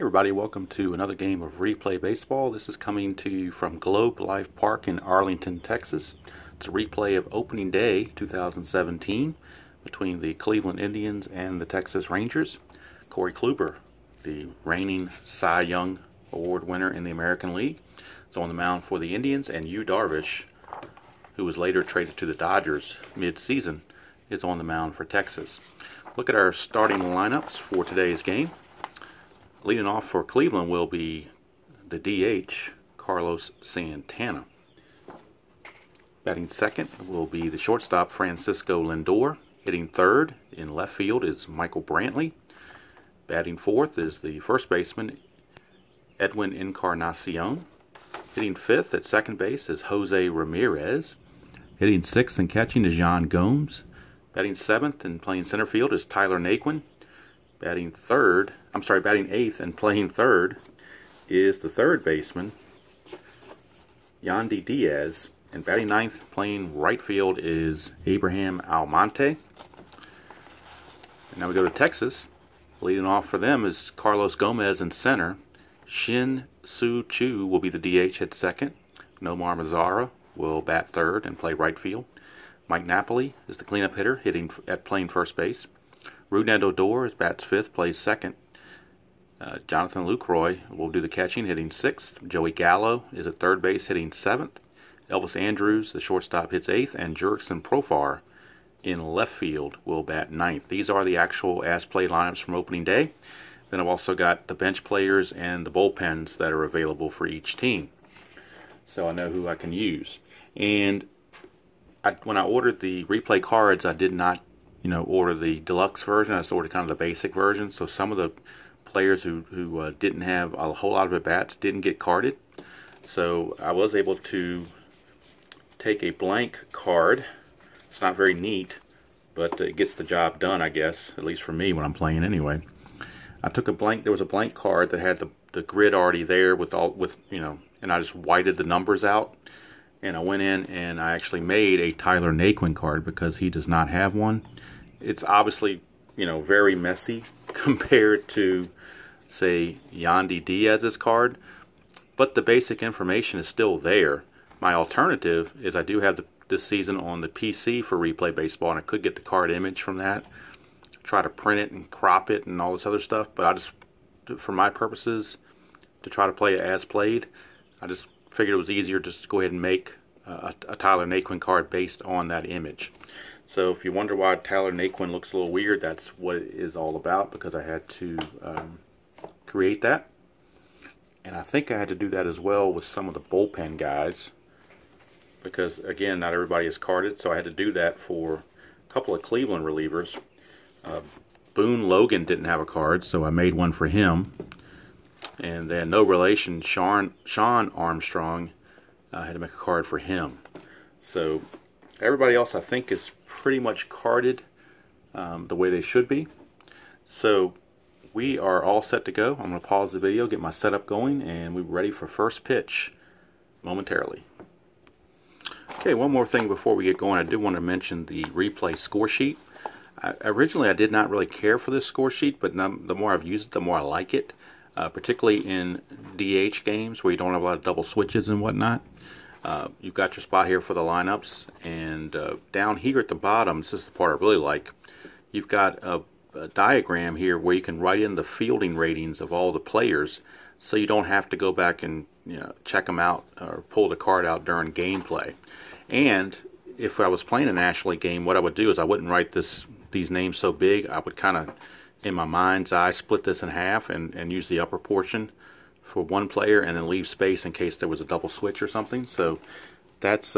Everybody, welcome to another game of Replay Baseball. This is coming to you from Globe Life Park in Arlington, Texas. It's a replay of opening day 2017 between the Cleveland Indians and the Texas Rangers. Corey Kluber, the reigning Cy Young Award winner in the American League, is on the mound for the Indians, and Darvish, who was later traded to the Dodgers mid-season, is on the mound for Texas. Look at our starting lineups for today's game. Leading off for Cleveland will be the DH, Carlos Santana. Batting second will be the shortstop, Francisco Lindor. Hitting third in left field is Michael Brantley. Batting fourth is the first baseman, Edwin Encarnacion. Hitting fifth at second base is Jose Ramirez. Hitting sixth and catching is Yan Gomes. Batting seventh and playing center field is Tyler Naquin. Batting eighth and playing third is the third baseman, Yandy Diaz. And batting ninth, playing right field, is Abraham Almonte. And now we go to Texas. Leading off for them is Carlos Gomez in center. Shin Soo Choo will be the DH at second. Nomar Mazara will bat third and play right field. Mike Napoli is the cleanup hitter, playing first base. Rougned Odor bats fifth, plays second. Jonathan Lucroy will do the catching, hitting sixth. Joey Gallo is at third base, hitting seventh. Elvis Andrews, the shortstop, hits eighth, and Jurickson Profar in left field will bat ninth. These are the actual as-played lineups from opening day. Then I've also got the bench players and the bullpens that are available for each team, so I know who I can use. And when I ordered the replay cards, I did not order the deluxe version. I just ordered kind of the basic version. So some of the players who didn't have a whole lot of at-bats didn't get carded. So I was able to take a blank card. It's not very neat, but it gets the job done, I guess, at least for me when I'm playing anyway. I took a blank, there was a blank card that had the grid already there and I just whited the numbers out. And I went in and I actually made a Tyler Naquin card because he does not have one. It's obviously, very messy compared to, say, Yandy Diaz's card, but the basic information is still there. My alternative is I do have this season on the PC for Replay Baseball, and I could get the card image from that, try to print it and crop it and all this other stuff, but I just, for my purposes, to try to play it as played, I just figured it was easier just to go ahead and make a Tyler Naquin card based on that image. So if you wonder why Tyler Naquin looks a little weird, that's what it is all about, because I had to create that. And I think I had to do that as well with some of the bullpen guys, because again, not everybody is carded, so I had to do that for a couple of Cleveland relievers. Boone Logan didn't have a card, so I made one for him. And then no relation, Sean Armstrong, I had to make a card for him. So everybody else, I think, is pretty much carded the way they should be. So we are all set to go. I'm going to pause the video, get my setup going, and we're ready for first pitch momentarily. Okay, one more thing before we get going. I do want to mention the replay score sheet. Originally, I did not really care for this score sheet, but the more I've used it, the more I like it. Particularly in DH games where you don't have a lot of double switches and whatnot. You've got your spot here for the lineups, and down here at the bottom, this is the part I really like, you've got a diagram here where you can write in the fielding ratings of all the players, so you don't have to go back and check them out or pull the card out during gameplay. And if I was playing a National League game, what I would do is I wouldn't write these names so big. I would kind of, in my mind's eye, split this in half and use the upper portion for one player and then leave space in case there was a double switch or something. So that's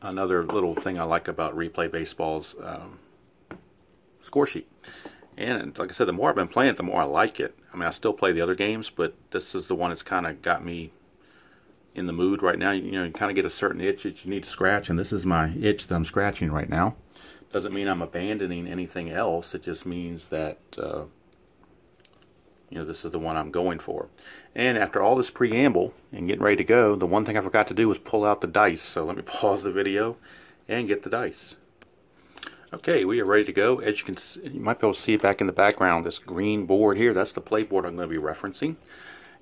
another little thing I like about Replay Baseball's score sheet. And like I said, the more I've been playing it, the more I like it. I mean, I still play the other games, but this is the one that's kind of got me in the mood right now. You kind of get a certain itch that you need to scratch, and this is my itch that I'm scratching right now. Doesn't mean I'm abandoning anything else. It just means that this is the one I'm going for. And after all this preamble and getting ready to go, the one thing I forgot to do was pull out the dice. So let me pause the video and get the dice. Okay, we are ready to go. As you can see, you might be able to see it back in the background, this green board here, that's the play board I'm going to be referencing.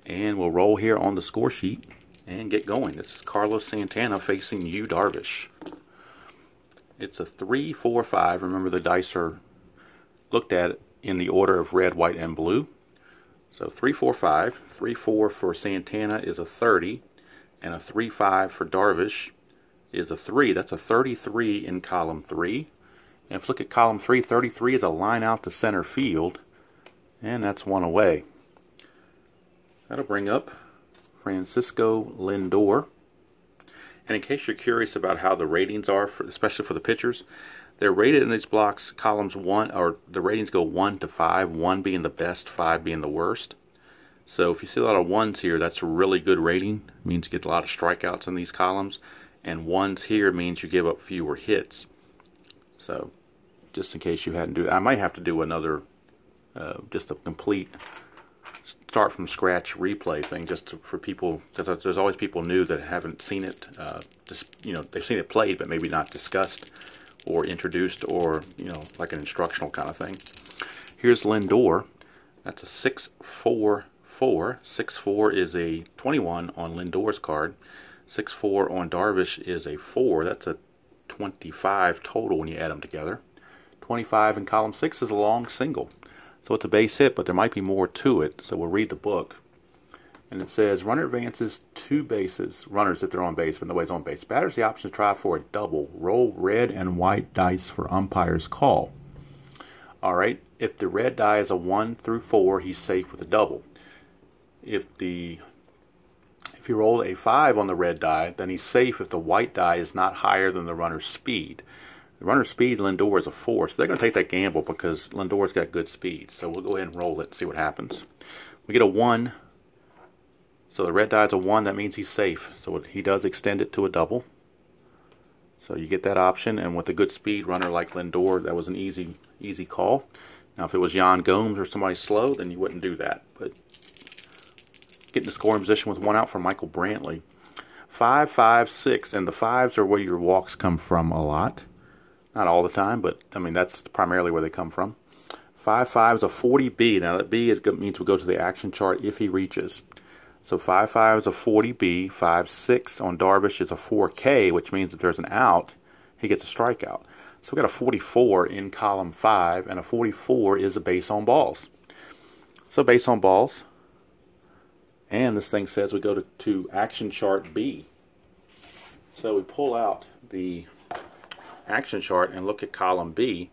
And we'll roll here on the score sheet and get going. This is Carlos Santana facing Yu Darvish. It's a 3-4-5. Remember, the dice are looked at in the order of red, white, and blue. So 3-4-5. 3-4 for Santana is a 30, and a 3-5 for Darvish is a 3. That's a 33 in column 3. And if you look at column 3, 33 is a line out to center field, and that's one away. That'll bring up Francisco Lindor. And in case you're curious about how the ratings are, especially for the pitchers, they're rated in these blocks, columns 1, or the ratings go 1 to 5, 1 being the best, 5 being the worst. So if you see a lot of 1s here, that's a really good rating. It means you get a lot of strikeouts in these columns. And 1s here means you give up fewer hits. So just in case you hadn't do, I might have to do another, just a complete start from scratch replay thing, just for people, because there's always people new that haven't seen it. Just, you know, they've seen it played, but maybe not discussed or introduced, or, you know, like an instructional kind of thing. Here's Lindor. That's a 6-4-4. 6-4 is a 21 on Lindor's card. 6-4 on Darvish is a 4. That's a 25 total when you add them together. 25 in column 6 is a long single. So it's a base hit, but there might be more to it. So we'll read the book. And it says, runner advances 2 bases. Runners if they're on base, but nobody's on base. Batters the option to try for a double. Roll red and white dice for umpire's call. Alright, if the red die is a 1 through 4, he's safe with a double. If you roll a 5 on the red die, then he's safe if the white die is not higher than the runner's speed. The runner's speed, Lindor, is a 4, so they're going to take that gamble because Lindor's got good speed. So we'll go ahead and roll it and see what happens. We get a 1, so the red die is a 1, that means he's safe. So he does extend it to a double. So you get that option, and with a good speed runner like Lindor, that was an easy call. Now if it was Yan Gomes or somebody slow, then you wouldn't do that. But getting the scoring position with 1 out for Michael Brantley. 5, 5, 6, and the 5s are where your walks come from a lot. Not all the time, but I mean that's primarily where they come from. 5-5 is a 40B. Now that B means we go to the action chart if he reaches. So 5-5 is a 40B. 5-6 on Darvish is a 4K, which means if there's an out, he gets a strikeout. So we got a 44 in column 5, and a 44 is a base on balls. So base on balls, and this thing says we go to action chart B. So we pull out the action chart and look at column B,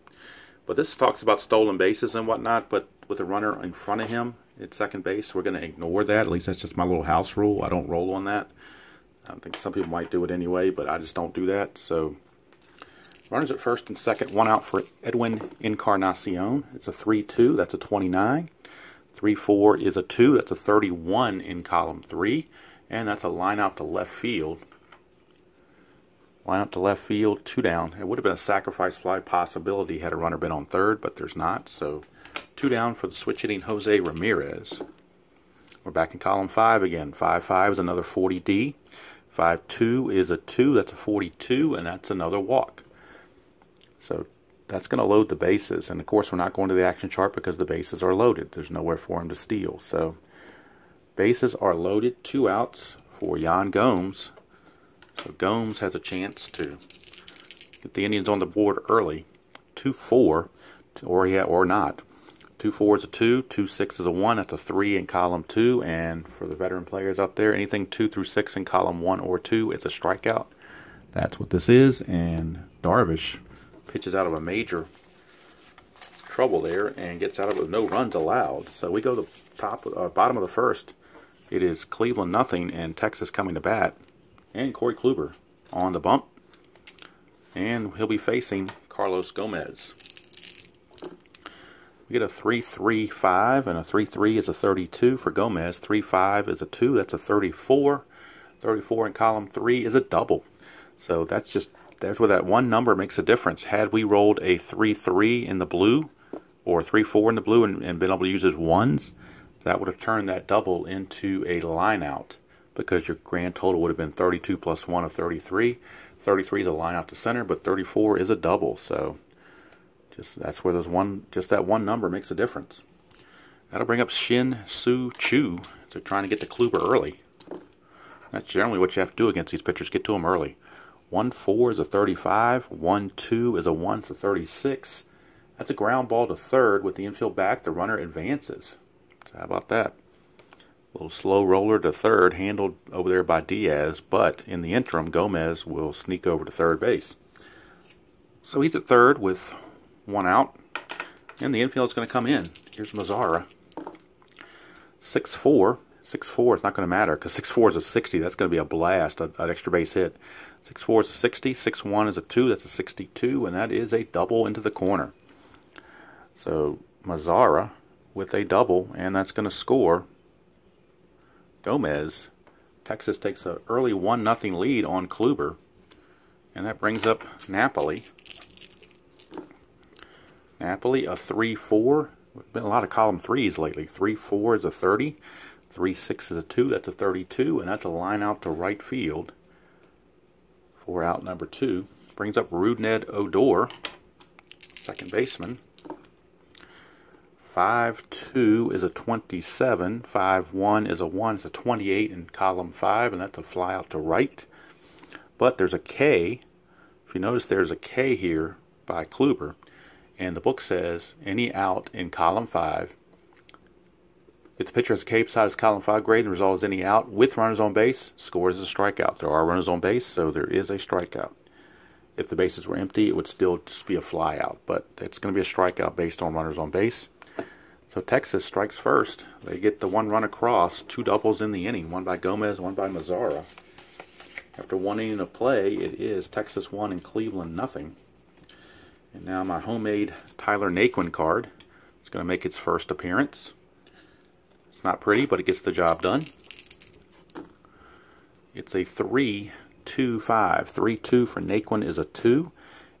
but this talks about stolen bases and whatnot, but with a runner in front of him at second base, we're going to ignore that. At least that's just my little house rule. I don't roll on that. I think some people might do it anyway, but I just don't do that. So runners at first and second, 1 out for Edwin Encarnacion. It's a 3-2, that's a 29. 3-4 is a 2, that's a 31 in column 3, and that's a line out to left field. Line out to left field, 2 down. It would have been a sacrifice fly possibility had a runner been on third, but there's not. So 2 down for the switch hitting Jose Ramirez. We're back in column 5 again. 5-5 is another 40D. 5-2 is a 2, that's a 42, and that's another walk. So that's going to load the bases. And of course we're not going to the action chart because the bases are loaded. There's nowhere for him to steal. So bases are loaded, 2 outs for Yan Gomes. So Gomes has a chance to get the Indians on the board early. 2-4, or not. 2-4 is a 2, 2-6 is a 1, that's a 3 in column 2, and for the veteran players out there, anything 2 through 6 in column 1 or 2 is a strikeout. That's what this is, and Darvish pitches out of a major trouble there and gets out of it with no runs allowed. So we go to the bottom of the first. It is Cleveland nothing and Texas coming to bat. And Corey Kluber on the bump. And he'll be facing Carlos Gomez. We get a 3-3-5, and a 3-3 is a 32 for Gomez. 3-5 is a 2, that's a 34. 34 in column 3 is a double. So there's where that one number makes a difference. Had we rolled a 3-3 in the blue, or 3-4 in the blue, and been able to use his 1s, that would have turned that double into a line out, because your grand total would have been 32 plus 1 of 33. 33 is a line out to center, but 34 is a double. So That's where just that one number makes a difference. That'll bring up Shin Soo Choo. So trying to get to Kluber early. That's generally what you have to do against these pitchers. Get to them early. 1-4 is a 35. 1-2 is a 1. It's a 36. That's a ground ball to third with the infield back. The runner advances. So how about that? A little slow roller to third, handled over there by Diaz, but in the interim, Gomez will sneak over to third base. So he's at third with one out, and the infield is going to come in. Here's Mazzara. 6-4. 6-4 is not going to matter because 6-4 is a 60. That's going to be a blast, an extra base hit. 6-4 is a 60. 6-1 is a 2. That's a 62, and that is a double into the corner. So Mazzara with a double, and that's going to score Gomez. Texas takes an early 1-0 lead on Kluber, and that brings up Napoli. Napoli, a 3-4. Been a lot of column threes lately. 3-4 is a 30. 3-6 is a 2. That's a 32, and that's a line out to right field for out number 2. Brings up Rudned Odor, second baseman. 5-2 is a 27. 5-1 is a 1. It's a 28 in column 5, and that's a fly out to right. But there's a K. If you notice, there's a K here by Kluber, and the book says any out in column 5. If the pitcher has a K beside his column 5 grade and the result is any out with runners on base, scores as a strikeout. There are runners on base, so there is a strikeout. If the bases were empty, it would still just be a fly out, but it's going to be a strikeout based on runners on base. So Texas strikes first. They get the one run across, 2 doubles in the inning, one by Gomez, one by Mazzara. After 1 inning of play, it is Texas 1 and Cleveland nothing. And now my homemade Tyler Naquin card is going to make its first appearance. It's not pretty, but it gets the job done. It's a 3-2-5. 3-2 for Naquin is a 2.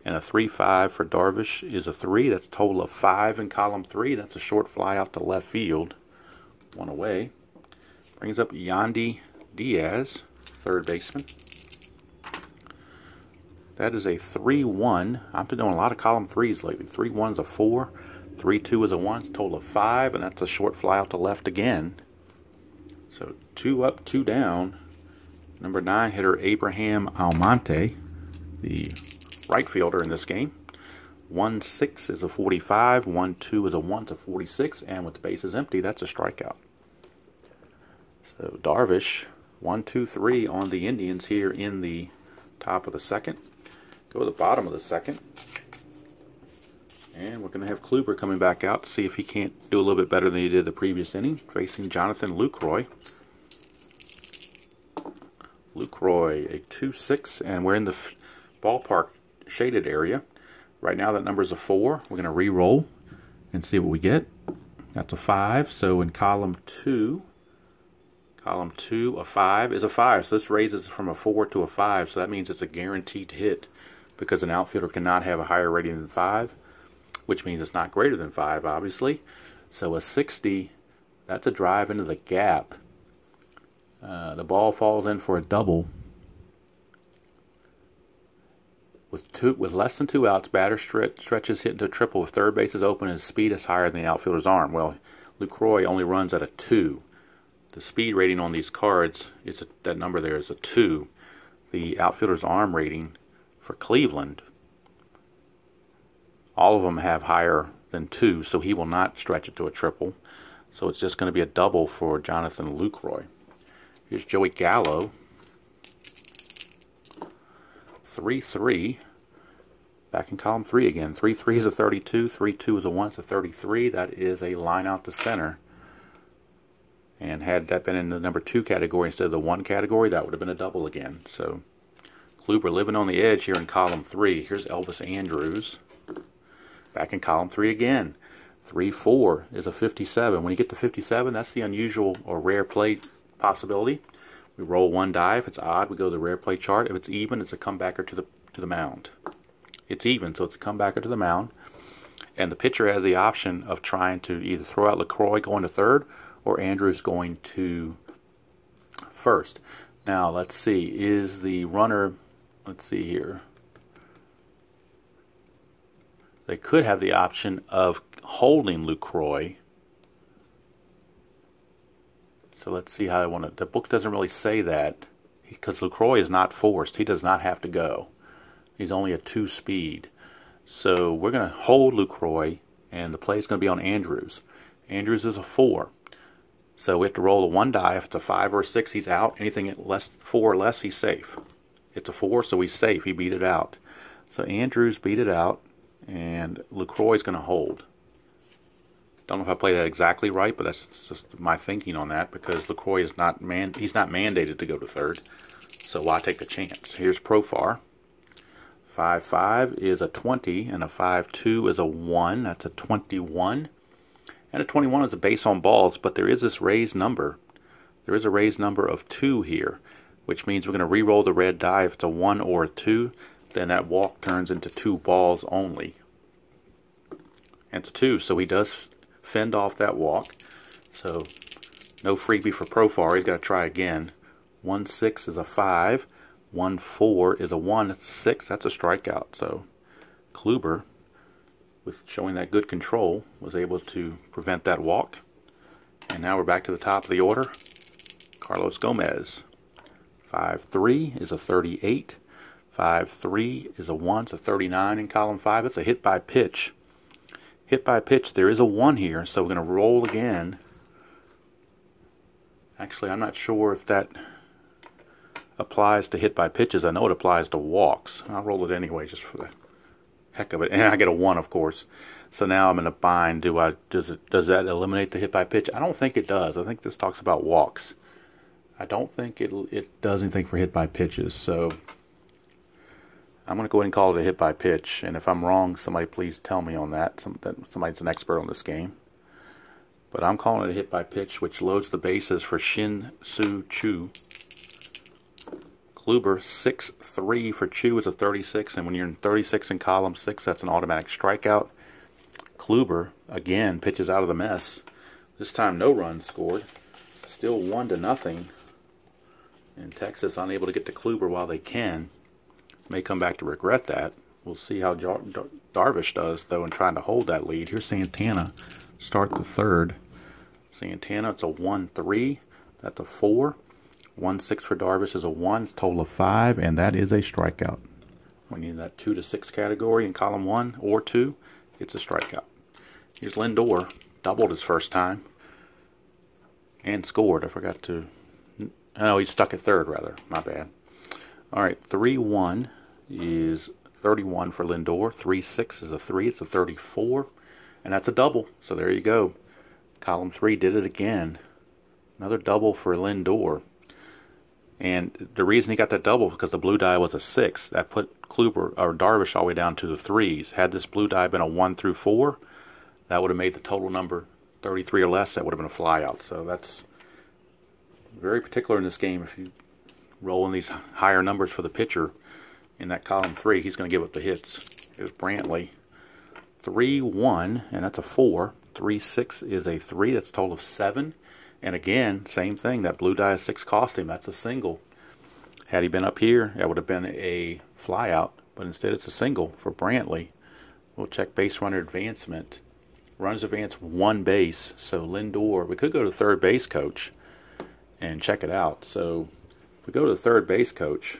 And a 3-5 for Darvish is a 3. That's a total of 5 in column 3. That's a short fly out to left field. 1 away. Brings up Yandy Diaz, third baseman. That is a 3-1. I've been doing a lot of column 3s lately. 3-1 is a 4. 3-2 is a 1. It's a total of 5. And that's a short fly out to left again. So 2 up, 2 down. Number 9 hitter Abraham Almonte, the right fielder in this game. 1-6 is a 45. 1-2 is a 1. It's a 46. And with the bases empty, that's a strikeout. So Darvish, 1-2-3 on the Indians here in the top of the second. Go to the bottom of the second. And we're going to have Kluber coming back out to see if he can't do a little bit better than he did the previous inning, facing Jonathan Lucroy. Lucroy, a 2-6, and we're in the ballpark shaded area. Right now that number is a 4. We're going to re-roll and see what we get. That's a 5. So in column 2, a 5 is a 5. So this raises from a 4 to a 5. So that means it's a guaranteed hit because an outfielder cannot have a higher rating than 5, which means it's not greater than 5, obviously. So a 60, that's a drive into the gap. The ball falls in for a double. With less than 2 outs, batter stretches hit into a triple with third base is open and his speed is higher than the outfielder's arm. Well, Lucroy only runs at a 2. The speed rating on these cards, that number there is a 2. The outfielder's arm rating for Cleveland, all of them have higher than 2, so he will not stretch it to a triple. So it's just going to be a double for Jonathan Lucroy. Here's Joey Gallo. 3-3. Back in column 3 again. 3-3 is a 32. 3-2 is a 1. It's a 33. That is a line out to center. And had that been in the number 2 category instead of the 1 category, that would have been a double again. So Kluber living on the edge here in column 3. Here's Elvis Andrews. Back in column 3 again. 3-4 is a 57. When you get to 57, that's the unusual or rare play possibility. We roll 1 die. If it's odd, we go to the rare play chart. If it's even, it's a comebacker to the mound. It's even, so it's a comebacker to the mound. And the pitcher has the option of trying to either throw out LaCroix going to third or Andrews going to first. Now, let's see. Is the runner, let's see here. They could have the option of holding Lucroy. So let's see how I want to. The book doesn't really say that, because Lucroy is not forced. He does not have to go. He's only a 2 speed. So we're going to hold Lucroy, and the play is going to be on Andrews. Andrews is a 4. So we have to roll a 1 die. If it's a 5 or a 6, he's out. Anything less 4 or less, he's safe. It's a 4, so he's safe. He beat it out. So Andrews beat it out, and Lucroy is going to hold. Don't know if I played that exactly right, but that's just my thinking on that, because Lucroy is not he's not mandated to go to third. So why take a chance? Here's Profar. 5-5 is a 20, and a 5-2 is a 1. That's a 21. And a 21 is a base on balls, but there is this raised number. There is a raised number of 2 here, which means we're going to re-roll the red die. If it's a 1 or a 2, then that walk turns into 2 balls only. And it's a 2, so he does fend off that walk. So no freebie for Profar. He's got to try again. 1-6 is a 5. 1-4 is a 1. That's a 6. That's a strikeout. So Kluber, with showing that good control, was able to prevent that walk. And now we're back to the top of the order. Carlos Gomez. 5-3 is a 38. 5-3 is a 1. It's a 39 in column 5. It's a hit by pitch. Hit by pitch, there is a 1 here, so we're going to roll again. Actually, I'm not sure if that applies to hit by pitches. I know it applies to walks. I'll roll it anyway, just for the heck of it. And I get a 1, of course. So now I'm in a bind. Does that eliminate the hit by pitch? I don't think it does. I think this talks about walks. I don't think it does anything for hit by pitches. So I'm going to go ahead and call it a hit by pitch, and if I'm wrong, somebody please tell me on that. Somebody's an expert on this game. But I'm calling it a hit by pitch, which loads the bases for Shin-Soo Choo. Kluber, 6-3 for Choo is a 36, and when you're in 36 in column 6, that's an automatic strikeout. Kluber, again, pitches out of the mess. This time no runs scored. Still 1-0. And Texas unable to get to Kluber while they can. May come back to regret that. We'll see how Darvish does, though, in trying to hold that lead. Here's Santana, start the third. Santana, it's a 1-3. That's a 4. 1-6 for Darvish is a 1. It's a total of 5, and that is a strikeout. When you're in that 2 to 6 category in column 1 or 2, it's a strikeout. Here's Lindor, doubled his first time, and scored. I forgot to... Oh, he's stuck at third, rather. My bad. All right, 3-1 is 31 for Lindor. 3-6 is a 3. It's a 34. And that's a double. So there you go. Column 3 did it again. Another double for Lindor. And the reason he got that double was because the blue die was a 6. That put Kluber or Darvish all the way down to the 3s. Had this blue die been a 1 through 4, that would have made the total number 33 or less. That would have been a flyout. So that's very particular in this game. If you rolling these higher numbers for the pitcher in that column 3, he's going to give up the hits. Here's Brantley. 3-1, and that's a 4. 3-6 is a 3. That's a total of 7. And again, same thing. That blue die 6 cost him. That's a single. Had he been up here, that would have been a flyout. But instead, it's a single for Brantley. We'll check base runner advancement. Runners advance 1 base. So Lindor, we could go to third base coach and check it out. So we go to the third base coach,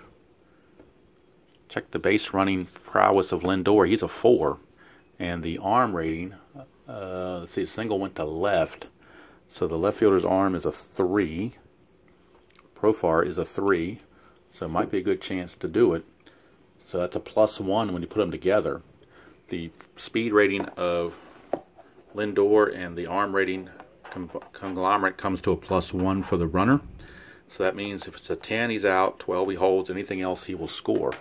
check the base running prowess of Lindor. He's a 4. And the arm rating, let's see, a single went to left. So the left fielder's arm is a 3. Profar is a 3. So it might be a good chance to do it. So that's a +1 when you put them together. The speed rating of Lindor and the arm rating conglomerate comes to a +1 for the runner. So that means if it's a 10, he's out. 12, he holds. Anything else, he will score.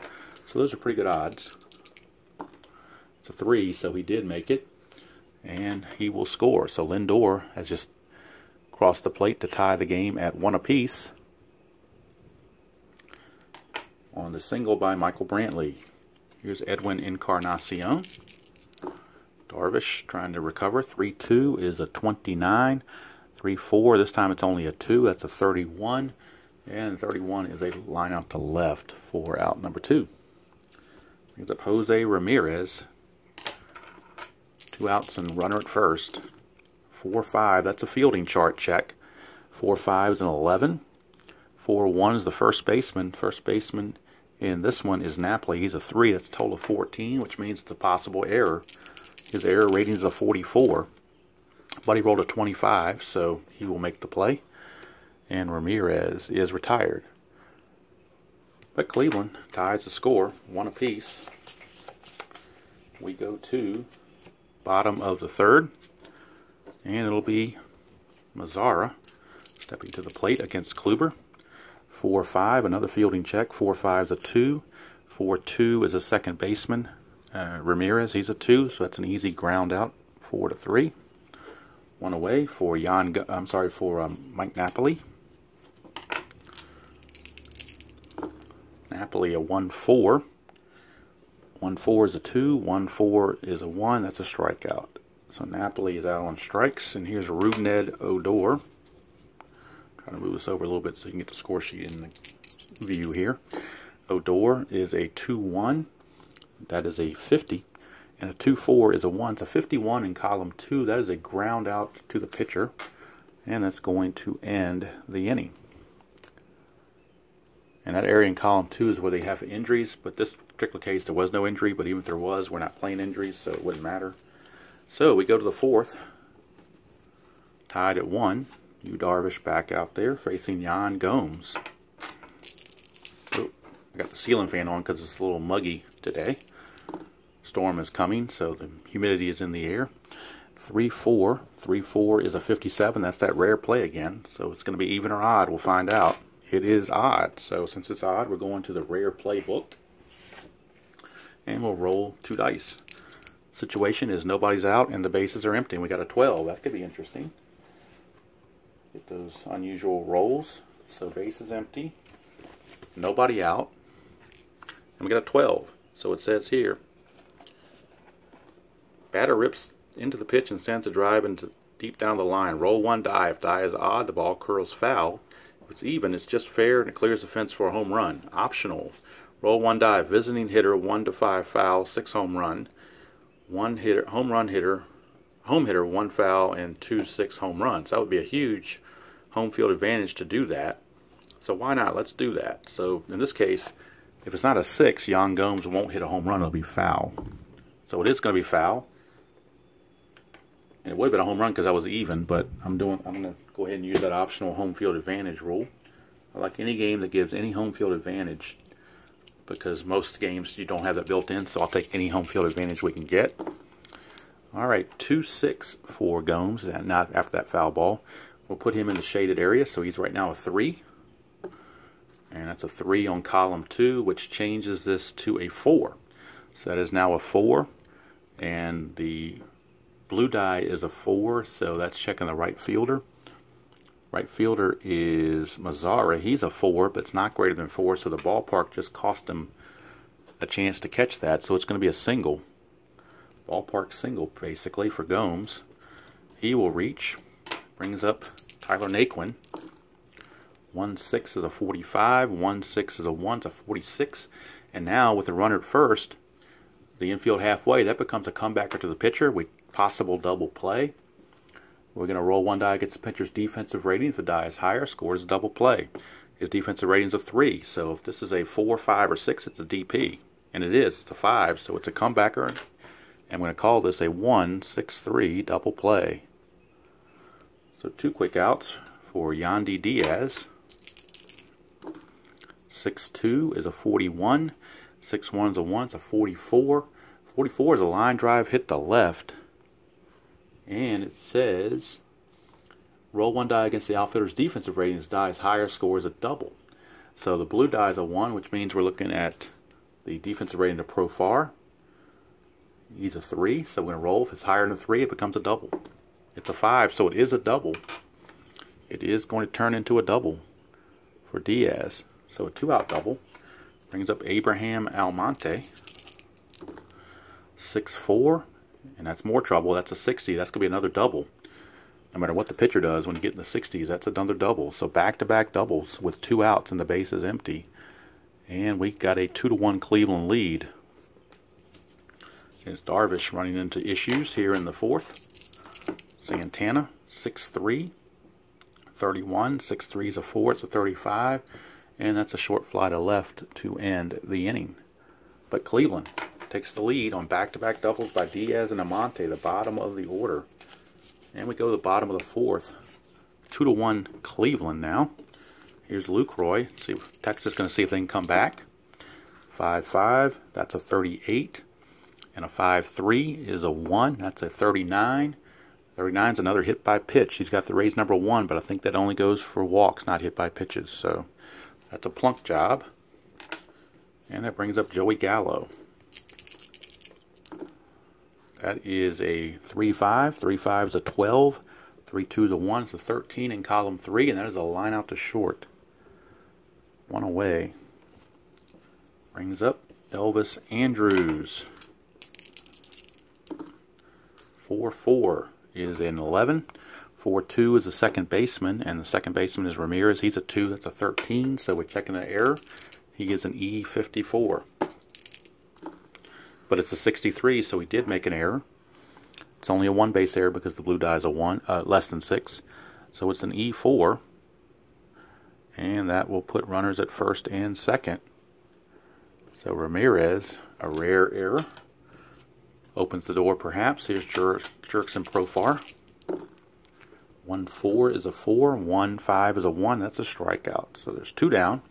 So those are pretty good odds. It's a 3, so he did make it. And he will score. So Lindor has just crossed the plate to tie the game at 1 apiece on the single by Michael Brantley. Here's Edwin Encarnacion. Darvish trying to recover. 3-2 is a 29. 3-4, this time it's only a 2. That's a 31. And 31 is a line out to left for out number 2. Brings up Jose Ramirez. 2 outs and runner at first. 4-5, that's a fielding chart check. 4-5 is an 11. 4-1 is the first baseman. First baseman in this one is Napoli. He's a 3. That's a total of 14, which means it's a possible error. His error rating is a 44. But he rolled a 25, so he will make the play. And Ramirez is retired. But Cleveland ties the score, 1 apiece. We go to bottom of the third. And it'll be Mazara stepping to the plate against Kluber. 4-5, another fielding check. 4-5 is a 2. 4-2 is a second baseman. Ramirez, he's a 2, so that's an easy ground out. 4-3. 1 away for Mike Napoli. Napoli a 1-4. 1-4 is a 2. 1-4 is a 1. That's a strikeout. So Napoli is out on strikes, and here's Rougned Odor. Trying to move this over a little bit so you can get the score sheet in the view here. Odor is a 2-1. That is a 50. And a 2-4 is a 1. It's a 51 in column 2. That is a ground out to the pitcher. And that's going to end the inning. And that area in column 2 is where they have injuries. But this particular case, there was no injury. But even if there was, we're not playing injuries, so it wouldn't matter. So we go to the fourth. Tied at 1. Darvish back out there facing Yan Gomes. Oh, I got the ceiling fan on because it's a little muggy today. Storm is coming, so the humidity is in the air. 3-4. 3-4 is a 57. That's that rare play again. So it's going to be even or odd. We'll find out. It is odd. So since it's odd, we're going to the rare play book. And we'll roll 2 dice. Situation is nobody's out and the bases are empty. And we got a 12. That could be interesting. Get those unusual rolls. So base is empty. Nobody out. And we got a 12. So it says here. Batter rips into the pitch and sends a drive into deep down the line. Roll 1 die. If die is odd, the ball curls foul. If it's even, it's just fair and it clears the fence for a home run. Optional. Roll 1 die. Visiting hitter 1-5 foul, 6 home run. 1 hitter, home hitter 1 foul, and 2-6 home runs. That would be a huge home field advantage to do that. So why not? Let's do that. So in this case, if it's not a 6, Yan Gomes won't hit a home run. It'll be foul. So it is going to be foul. And it would have been a home run because I was even, but I'm going to go ahead and use that optional home field advantage rule. I like any game that gives any home field advantage because most games you don't have that built in, so I'll take any home field advantage we can get. All right, 2-6 for Gomes, not after that foul ball. We'll put him in the shaded area, so he's right now a 3. And that's a 3 on column 2, which changes this to a 4. So that is now a 4, and the blue die is a 4, so that's checking the right fielder. Right fielder is Mazara. He's a 4, but it's not greater than 4, so the ballpark just cost him a chance to catch that, so it's going to be a single. Ballpark single, basically, for Gomes. He will reach. Brings up Tyler Naquin. 1-6 is a 45. 1-6 is a 1. It's a 46. And now, with the runner at first, the infield halfway, that becomes a comebacker to the pitcher with possible double play. We're going to roll 1 die against the pitcher's defensive rating. If the die is higher, scores a double play. His defensive rating is a 3. So if this is a 4, 5, or 6, it's a DP. And it is. It's a 5. So it's a comebacker. And I'm going to call this a 1-6-3 double play. So 2 quick outs for Yandy Diaz. 6-2 is a 41. 6-1 is a 1. It's a 44. 44 is a line drive hit to left. And it says, roll 1 die against the outfielder's defensive rating. His die is higher, scores a double. So the blue die is a 1, which means we're looking at the defensive rating to Profar. He's a 3, so we're going to roll. If it's higher than 3, it becomes a double. It's a 5, so it is a double. It is going to turn into a double for Diaz. So a 2-out double. Brings up Abraham Almonte. 6-4. And that's more trouble. That's a 60. That's going to be another double. No matter what the pitcher does, when you get in the 60s, that's another double. So back-to-back doubles with 2 outs and the base is empty. And we got a 2-1 Cleveland lead. is Darvish running into issues here in the fourth. Santana, 6-3, 31, 6-3 is a 4, it's a 35, and that's a short fly to left to end the inning. But Cleveland takes the lead on back-to-back doubles by Diaz and Almonte, the bottom of the order. And we go to the bottom of the fourth. 2-1 Cleveland now. Here's Lucroy. See if Texas is going to see if they can come back. 5-5, that's a 38. And a 5-3 is a 1, that's a 39. 39 is another hit by pitch. He's got the Rays number 1, but I think that only goes for walks, not hit by pitches. So that's a plunk job. And that brings up Joey Gallo. That is a 3-5. 3-5 is a 12. 3-2 is a 1. It's a 13 in column 3, and that is a line out to short. One away. Brings up Elvis Andrus. 4-4 is an 11. 4-2 is the second baseman, and the second baseman is Ramirez. He's a 2. That's a 13. So we're checking the error. He is an E54. But it's a 63, so he did make an error. It's only a 1 base error because the blue die is a 1, less than 6. So it's an E4. And that will put runners at first and second. So Ramirez, a rare error. Opens the door perhaps. Here's Jerks and Profar. 1-4 is a 4. 1-5 is a 1. That's a strikeout. So there's 2 down.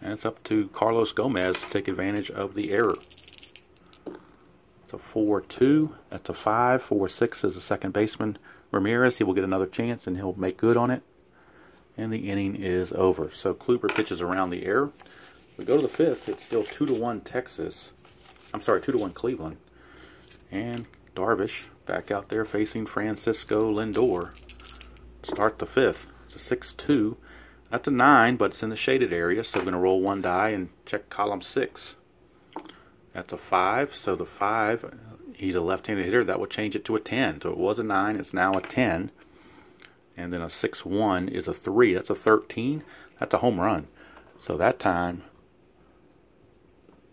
And it's up to Carlos Gomez to take advantage of the error. It's a 4-2. That's a 5. 4-6 is the second baseman Ramirez. He will get another chance and he'll make good on it. And the inning is over. So Kluber pitches around the error. We go to the fifth. It's still 2-1 Texas. I'm sorry, 2-1 Cleveland. And Darvish back out there facing Francisco Lindor. Start the fifth. It's a 6-2. That's a 9, but it's in the shaded area, so we're going to roll 1 die and check column 6. That's a 5, so the 5, he's a left-handed hitter. That would change it to a 10. So it was a 9, it's now a 10. And then a 6-1 is a 3. That's a 13. That's a home run. So that time,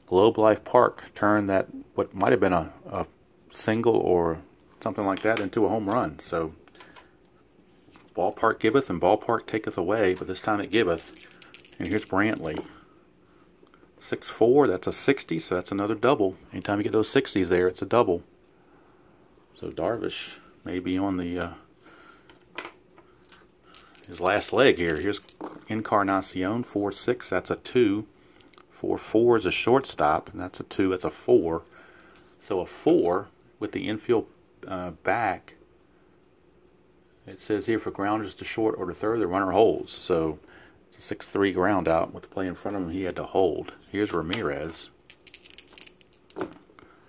Globe Life Park turned that, what might have been a single or something like that, into a home run. So ballpark giveth and ballpark taketh away, but this time it giveth. And here's Brantley. 6-4, that's a 60, so that's another double. Anytime you get those 60s there, it's a double. So Darvish may be on the his last leg here. Here's Encarnacion, 4-6, that's a 2. 4-4 is a shortstop, and that's a 2, that's a 4. So a 4 with the infield back. It says here for grounders to short or to third, the runner holds. So it's a 6-3 ground out with the play in front of him. He had to hold. Here's Ramirez.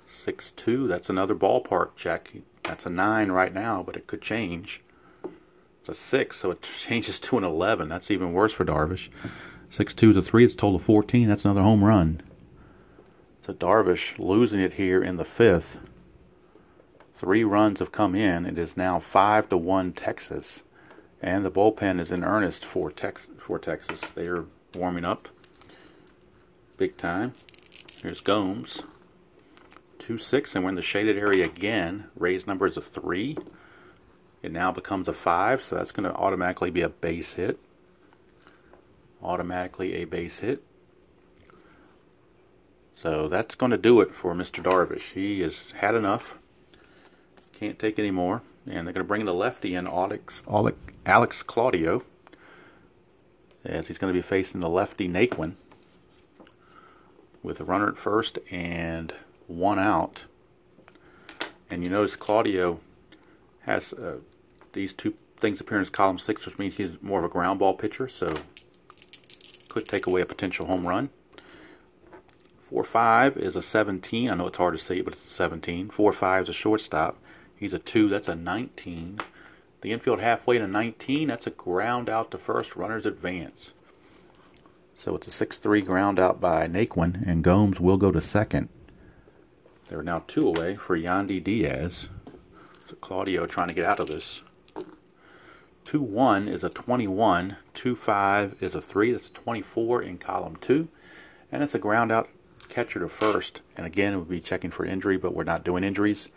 6-2. That's another ballpark check. That's a 9 right now, but it could change. It's a 6, so it changes to an 11. That's even worse for Darvish. 6-2 is a 3. It's total 14. That's another home run. So Darvish losing it here in the fifth. 3 runs have come in. It is now 5-1 Texas. And the bullpen is in earnest for Texas. They are warming up big time. Here's Gomes. 2-6, and we're in the shaded area again. Rays number is a 3. It now becomes a 5, so that's going to automatically be a base hit. Automatically a base hit. So that's going to do it for Mr. Darvish. He has had enough. Can't take any more. And they're going to bring the lefty in, Alex Claudio, as he's going to be facing the lefty Naquin with a runner at first and 1 out. And you notice Claudio has these 2 things appear in his column 6, which means he's more of a ground ball pitcher, so could take away a potential home run. 4-5 is a 17. I know it's hard to see, but it's a 17. 4-5 is a shortstop. He's a 2. That's a 19. The infield halfway to 19. That's a ground out to first. Runners advance. So it's a 6-3 ground out by Naquin, and Gomes will go to second. They're now 2 away for Yandy Diaz. So Claudio trying to get out of this. 2-1 is a 21. 2-5 is a 3. That's a 24 in column 2. And it's a ground out catcher to first, and again, we'll be checking for injury, but we're not doing injuries.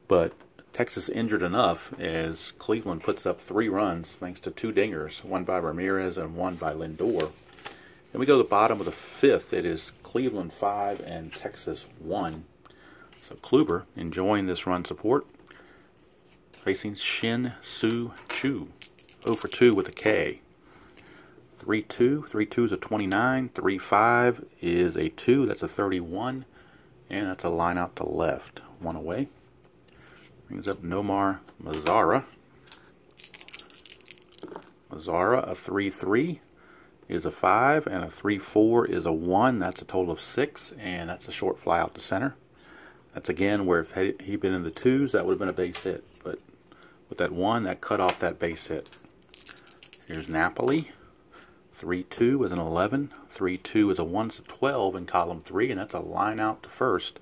But Texas injured enough as Cleveland puts up 3 runs thanks to 2 dingers, one by Ramirez and one by Lindor. Then we go to the bottom of the 5th. It is Cleveland 5 and Texas 1. So Kluber enjoying this run support, facing Shin Soo Choo, 0 for 2 with a K. 3-2. 3-2 is a 29. 3-5 is a 2. That's a 31. And that's a line out to left. 1 away. Brings up Nomar Mazara. Mazara, a 3-3 is a 5. And a 3-4 is a 1. That's a total of 6. And that's a short fly out to center. That's again where if he'd been in the 2s, that would have been a base hit. But with that 1, that cut off that base hit. Here's Napoli. 3-2 is an 11. 3-2 is a 1. It's a 12 in column 3, and that's a line out to first.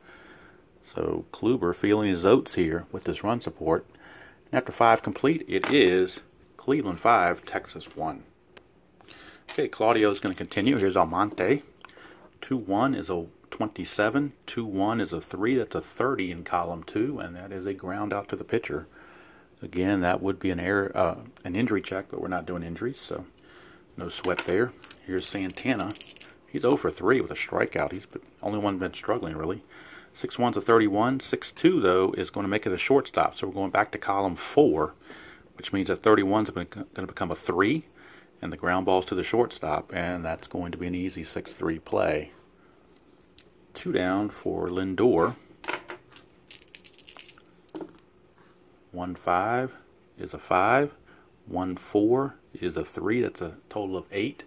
So Kluber feeling his oats here with this run support. And after 5 complete, it is Cleveland 5, Texas 1. Okay, Claudio's going to continue. Here's Almonte. 2-1 is a 27. 2-1 is a 3. That's a 30 in column 2, and that is a ground out to the pitcher. Again, that would be an error, an injury check, but we're not doing injuries, so no sweat there. Here's Santana. He's 0 for 3 with a strikeout. He's the only one been struggling, really. 6-1's a 31. 6-2, though, is going to make it a shortstop. So we're going back to column 4, which means that 31's going to become a 3, and the ground ball's to the shortstop, and that's going to be an easy 6-3 play. 2 down for Lindor. 1-5 is a 5. 1-4 is a 3. That's a total of 8.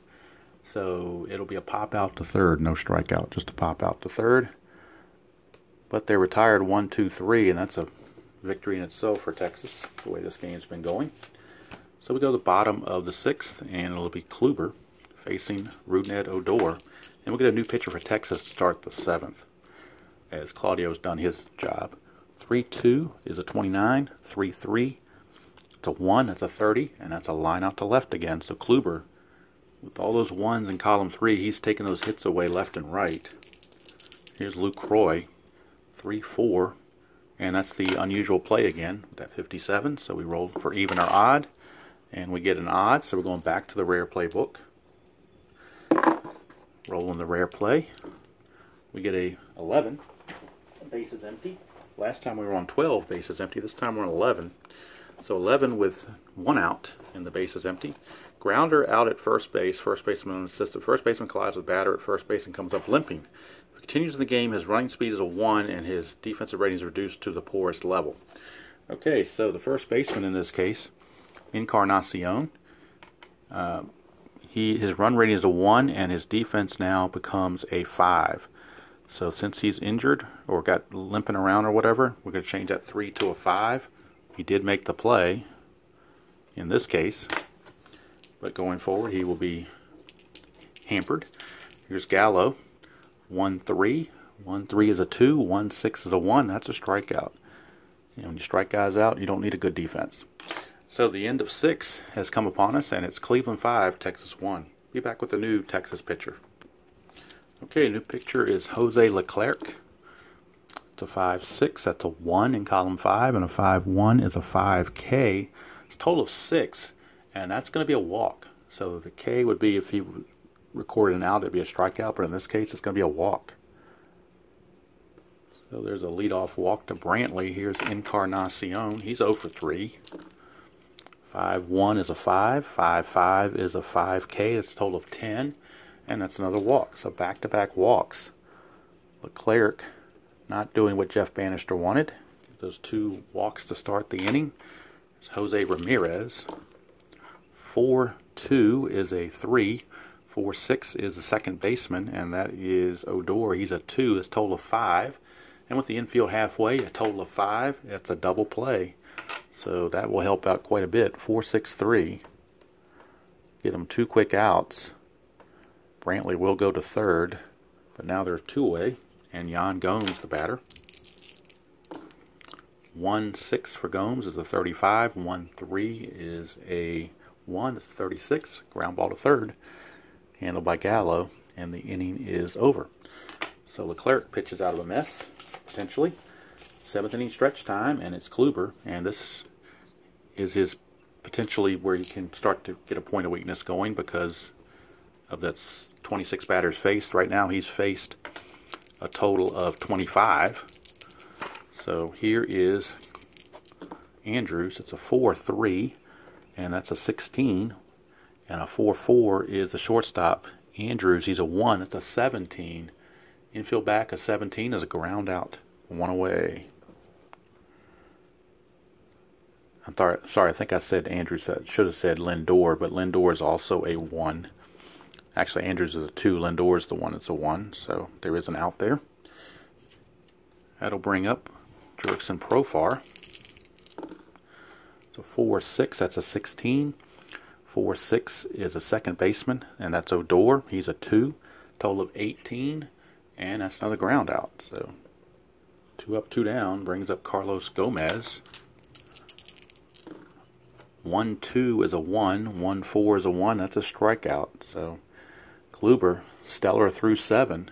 So it'll be a pop out to third. No strikeout, just a pop out to third. But they're retired 1-2-3, and that's a victory in itself for Texas, the way this game's been going. So we go to the bottom of the 6th, and it'll be Kluber facing Rougned Odor. And we'll get a new pitcher for Texas to start the 7th, as Claudio's done his job. 3-2 is a 29. 3-3, it's a 1. That's a 30, and that's a line out to left again. So Kluber, with all those 1s in column 3, he's taking those hits away left and right. Here's Luke Croy. 3-4, and that's the unusual play again, that 57. So we roll for even or odd, and we get an odd. So we're going back to the rare playbook. Rolling the rare play. We get a 11. Bases empty. Last time we were on 12 bases empty. This time we're on 11. So 11 with 1 out and the bases empty. Grounder out at first base. First baseman unassisted. First baseman collides with batter at first base and comes up limping. If he continues in the game, his running speed is a 1 and his defensive rating is reduced to the poorest level. Okay, so the first baseman in this case, Encarnacion, his run rating is a 1 and his defense now becomes a 5. So since he's injured or got limping around or whatever, we're going to change that 3 to a 5. He did make the play in this case, but going forward he will be hampered. Here's Gallo. 1-3. 1-3 is a 2. 1-6 is a 1. That's a strikeout. And when you strike guys out, you don't need a good defense. So the end of 6 has come upon us, and it's Cleveland 5, Texas 1. Be back with a new Texas pitcher. Okay, new pitcher is Jose Leclerc. It's a 5-6. That's a 1 in column 5, and a 5-1 is a 5K. It's a total of 6, and that's going to be a walk. So the K would be, if he recorded an out, it'd be a strikeout, but in this case, it's going to be a walk. So there's a leadoff walk to Brantley. Here's Encarnacion. He's 0 for 3. 5-1 is a 5. 5-5 is a 5K. That's a total of 10. And that's another walk. So back-to-back walks. Leclerc not doing what Jeff Bannister wanted. Get those 2 walks to start the inning. There's Jose Ramirez. 4-2 is a 3. 4-6 is the second baseman, and that is Odor. He's a 2. That's a total of 5. And with the infield halfway, a total of 5. That's a double play. So that will help out quite a bit. 4-6-3. Get them 2 quick outs. Brantley will go to third, but now they're 2 away, and Yan Gomes, the batter. 1-6 for Gomes is a 35. 1-3 is a 1. It's 36. Ground ball to third, handled by Gallo, and the inning is over. So Leclerc pitches out of a mess, potentially. 7th inning stretch time, and it's Kluber, and this is his potentially where he can start to get a point of weakness going because of that's 26 batters faced. Right now he's faced a total of 25. So here is Andrews. It's a 4-3, and that's a 16, and a 4-4 is the shortstop. Andrews, he's a 1. That's a 17. Infield back, a 17 is a ground out, 1 away. I'm sorry, I think I said Andrews. I should have said Lindor, but Lindor is also a 1. Actually, Andrews is a 2. Lindor is the one that's a 1, so there is an out there. That'll bring up Jurickson Profar. So 4-6, that's a 16. 4-6 is a second baseman, and that's Odor. He's a 2. Total of 18, and that's another ground out. So 2 up, 2 down brings up Carlos Gomez. 1-2 is a 1. 1-4 is a 1. That's a strikeout. So Kluber, stellar through 7.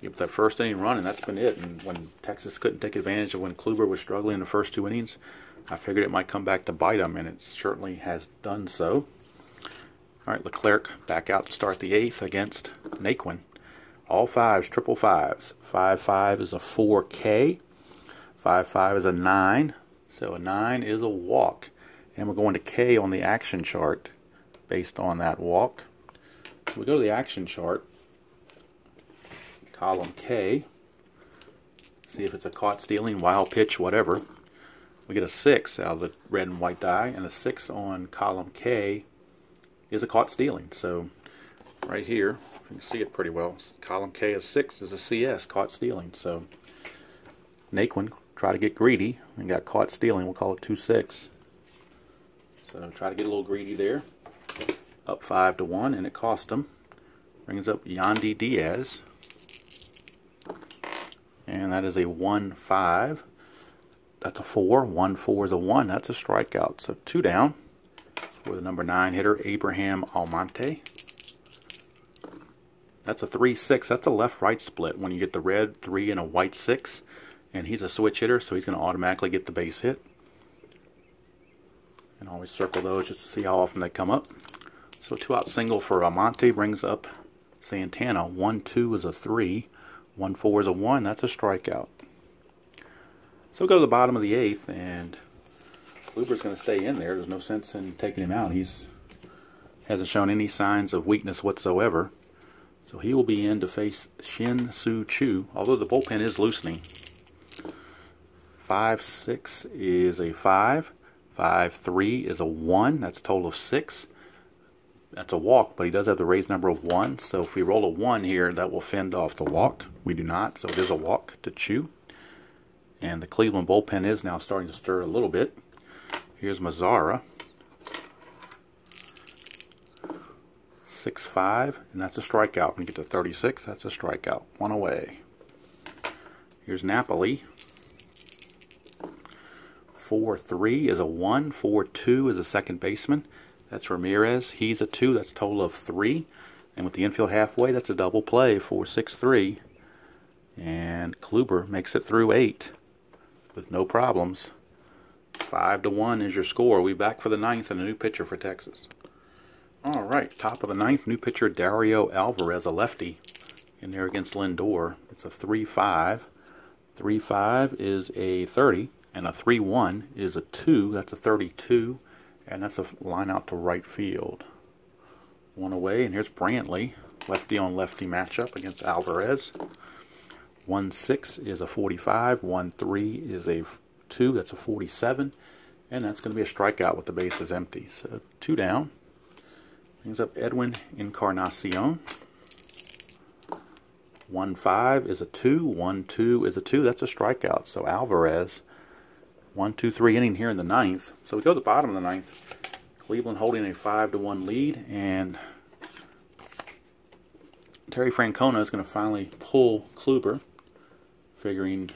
Give that first inning run, and that's been it. And when Texas couldn't take advantage of when Kluber was struggling in the first 2 innings, I figured it might come back to bite him, and it certainly has done so. All right, Leclerc back out to start the 8th against Naquin. All 5s, triple 5s. 5-5 is a 4K. 5-5 is a 9. So a 9 is a walk. And we're going to K on the action chart based on that walk. We go to the action chart, column K, see if it's a caught stealing, wild pitch, whatever. We get a 6 out of the red and white die, and a 6 on column K is a caught stealing. So right here, you can see it pretty well. Column K is 6 is a CS, caught stealing. So Naquin try to get greedy and got caught stealing. We'll call it 2-6. So try to get a little greedy there. Up 5-1, and it cost him. Brings up Yandy Diaz. And that is a 1-5. That's a 4. 1-4 is a 1. That's a strikeout. So 2 down for the number 9 hitter, Abraham Almonte. That's a 3-6. That's a left-right split when you get the red 3 and a white 6. And he's a switch hitter, so he's going to automatically get the base hit. And always circle those just to see how often they come up. So 2-out single for Almonte brings up Santana. 1-2 is a 3. 1-4 is a 1. That's a strikeout. So we'll go to the bottom of the 8th, and Kluber's going to stay in there. There's no sense in taking him out. He's hasn't shown any signs of weakness whatsoever. So he will be in to face Shin Soo Choo, although the bullpen is loosening. 5-6 is a 5. 5-3 is a 1. That's a total of 6. That's a walk, but he does have the raised number of 1. So if we roll a 1 here, that will fend off the walk. We do not, so it is a walk to Choo. And the Cleveland bullpen is now starting to stir a little bit. Here's Mazzara. 6-5, and that's a strikeout. When you get to 36, that's a strikeout. 1 away. Here's Napoli. 4-3 is a 1. 4-2 is a second baseman. That's Ramirez. He's a 2. That's a total of 3. And with the infield halfway, that's a double play. 4-6-3. And Kluber makes it through 8 with no problems. 5-1 is your score. We'll be back for the 9th and a new pitcher for Texas. All right, top of the 9th, new pitcher Dario Alvarez, a lefty, in there against Lindor. It's a 3-5. 3-5 is a 30. And a 3-1 is a 2. That's a 32. And that's a line out to right field. 1 away. And here's Brantley. Lefty on lefty matchup against Alvarez. 1-6 is a 45. 1-3 is a 2. That's a 47. And that's going to be a strikeout with the bases empty. So 2 down. Brings up Edwin Encarnacion. 1-5 is a 2. 1-2 is a 2. That's a strikeout. So Alvarez, 1-2-3 inning here in the 9th. So we go to the bottom of the 9th. Cleveland holding a 5-1 lead, and Terry Francona is going to finally pull Kluber, figuring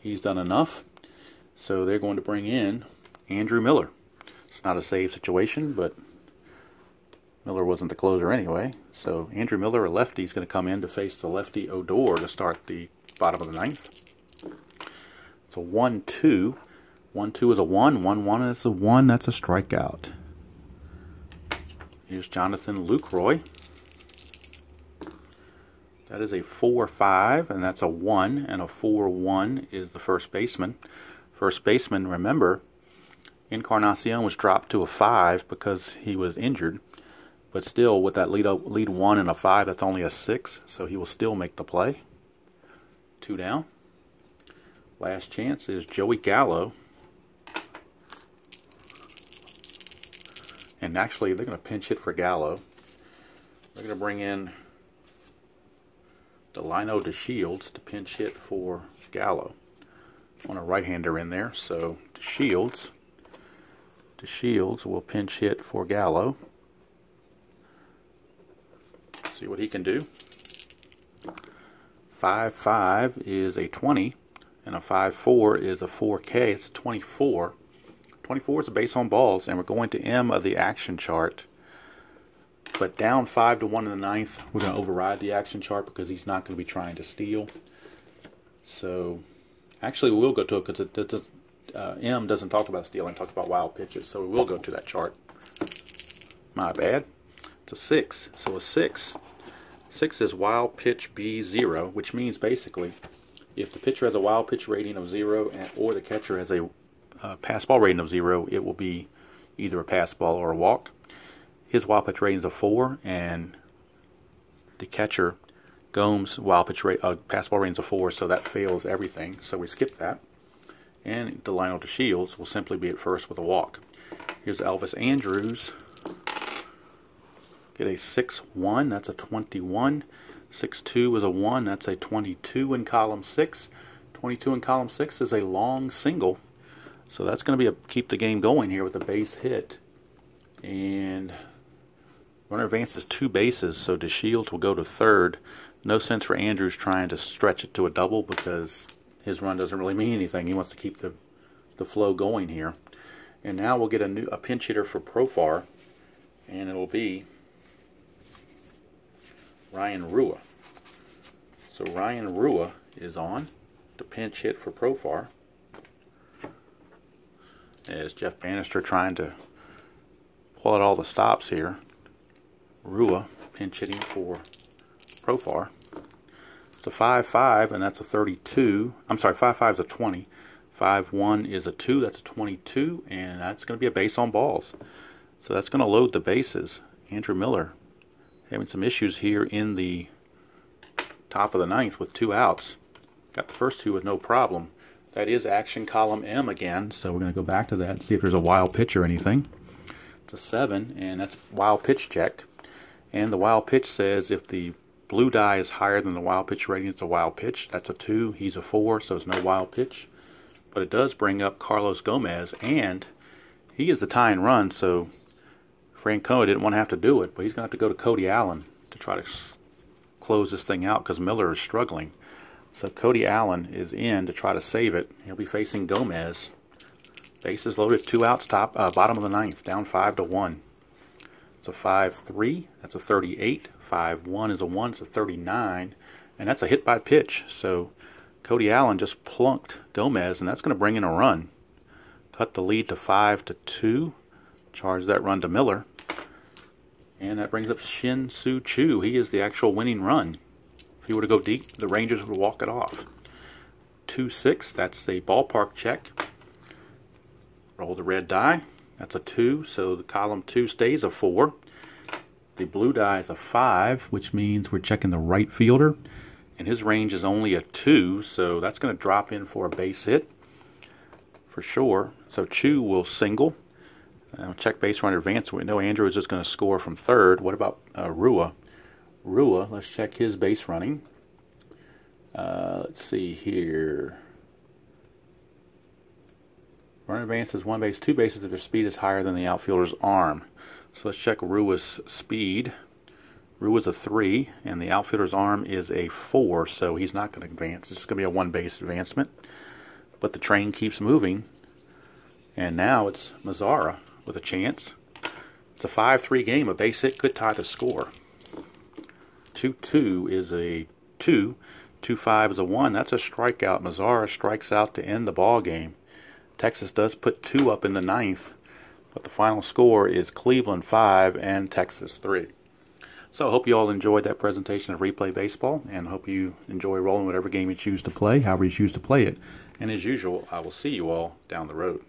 he's done enough. So they're going to bring in Andrew Miller. It's not a save situation, but Miller wasn't the closer anyway. So Andrew Miller, a lefty, is going to come in to face the lefty Odor to start the bottom of the ninth. It's a 1-2. 1-2 is a 1. 1-1 is a 1. That's a strikeout. Here's Jonathan Lucroy. That is a 4-5, and that's a 1, and a 4-1 is the first baseman. First baseman, remember, Encarnacion was dropped to a 5 because he was injured, but still with that lead 1 and a 5, that's only a 6, so he will still make the play. 2 down. Last chance is Joey Gallo. And actually, they're going to pinch hit for Gallo. They're going to bring in Delino DeShields to pinch hit for Gallo. On a right-hander in there, so DeShields will pinch hit for Gallo. See what he can do. 5-5 is a 20, and a 5-4 is a 4K. It's a 24. 24 is a base on balls, and we're going to M of the action chart. But down 5-1 in the ninth, we're going to override the action chart because he's not going to be trying to steal. So, actually, we will go to it because M doesn't talk about stealing, it talks about wild pitches. So we will go to that chart. My bad. It's a 6. So a 6. 6 is wild pitch B0, which means basically if the pitcher has a wild pitch rating of 0 or the catcher has a pass ball rating of 0, it will be either a pass ball or a walk. His wild pitch rating is a 4, and the catcher Gomes' wild pitch pass ball rating is a 4, so that fails everything. So we skip that, and Delino DeShields will simply be at first with a walk. Here's Elvis Andrus. Get a 6-1. That's a 21. 6-2 is a 1. That's a 22 in column 6. 22 in column 6 is a long single. So that's going to be keep the game going here with a base hit. And runner advances 2 bases, so DeShields will go to third. No sense for Andrus trying to stretch it to a double because his run doesn't really mean anything. He wants to keep the flow going here. And now we'll get a pinch hitter for Profar, and it'll be Ryan Rua. So Ryan Rua is on to pinch hit for Profar. As Jeff Bannister trying to pull out all the stops here. Rua pinch hitting for Profar. It's a 5-5, and that's a 32. I'm sorry, 5-5 is a 20. 5-1 is a 2. That's a 22, and that's going to be a base on balls. So that's going to load the bases. Andrew Miller having some issues here in the top of the ninth with 2 outs. Got the first 2 with no problem. That is action column M again, so we're going to go back to that and see if there's a wild pitch or anything. It's a 7, and that's wild pitch check. And the wild pitch says if the blue die is higher than the wild pitch rating, it's a wild pitch. That's a 2. He's a 4, so it's no wild pitch. But it does bring up Carlos Gomez, and he is the tying run, so Francona didn't want to have to do it, but he's going to have to go to Cody Allen to try to close this thing out because Miller is struggling. So Cody Allen is in to try to save it. He'll be facing Gomez. Bases loaded, 2 outs, bottom of the ninth, down 5-1. It's a 5-3. That's a 38. 5-1 is a 1. It's a 39, and that's a hit by pitch. So Cody Allen just plunked Gomez, and that's going to bring in a run. Cut the lead to 5-2. Charge that run to Miller. And that brings up Shin Soo Choo. He is the actual winning run. If he were to go deep, the Rangers would walk it off. 2-6, that's a ballpark check. Roll the red die. That's a 2, so the column 2 stays a 4. The blue die is a 5, which means we're checking the right fielder. And his range is only a 2, so that's going to drop in for a base hit for sure. So Choo will single. Check base runner advance. We know Andrew is just going to score from third. What about Rua? Rua, let's check his base running. Let's see here. Runner advances 1 base, 2 bases if their speed is higher than the outfielder's arm. So let's check Rua's speed. Rua's a 3, and the outfielder's arm is a 4, so he's not going to advance. It's just going to be a 1 base advancement. But the train keeps moving, and now it's Mazzara with a chance. It's a 5-3 game. A base hit could tie the score. 2-2 is a 2. 2-5 is a 1. That's a strikeout. Mazzara strikes out to end the ball game. Texas does put 2 up in the 9th, but the final score is Cleveland 5 and Texas 3. So I hope you all enjoyed that presentation of Replay Baseball, and hope you enjoy rolling whatever game you choose to play, however you choose to play it. And as usual, I will see you all down the road.